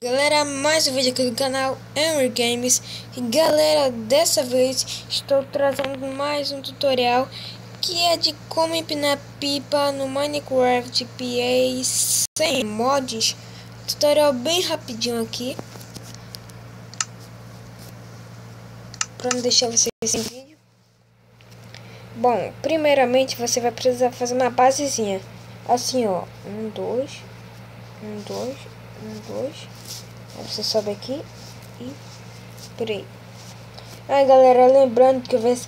Galera, mais um vídeo aqui do canal Henry Games. E galera, dessa vez estou trazendo mais um tutorial que é de como empinar pipa no Minecraft PA sem mods. Tutorial bem rapidinho aqui, para não deixar vocês sem vídeo. Bom, primeiramente você vai precisar fazer uma basezinha assim, ó, 1, 2, 1, 2, 1, 2. Aí você sobe aqui e por aí. Aí galera, lembrando que eu vejo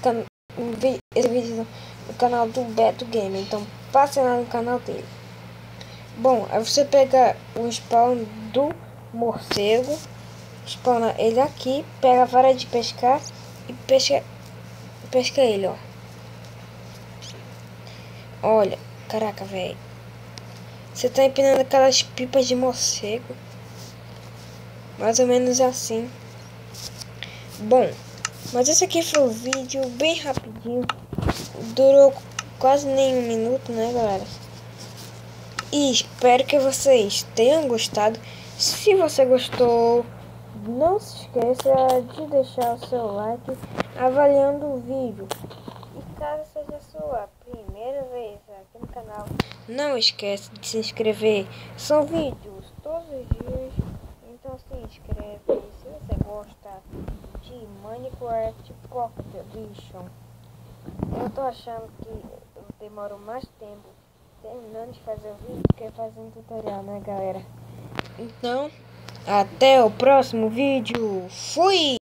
esse vídeo no canal do Beto Game, então passe lá no canal dele. Bom, aí você pega o spawn do morcego, spawna ele aqui, pega a vara de pescar e pesca ele, ó. Olha, caraca, velho. Você tá empinando aquelas pipas de morcego. Mais ou menos assim. Bom, mas esse aqui foi o vídeo bem rapidinho. Durou quase nem um minuto, né, galera? E espero que vocês tenham gostado. Se você gostou, não se esqueça de deixar o seu like avaliando o vídeo. E caso seja a sua primeira vez aqui no canal, não esqueça de se inscrever. São vídeos todos os dias, então se inscreve se você gosta de Minecraft Pocket Edition. Eu tô achando que eu demoro mais tempo terminando de fazer o vídeo do que fazendo tutorial, né, galera? Então, até o próximo vídeo. Fui!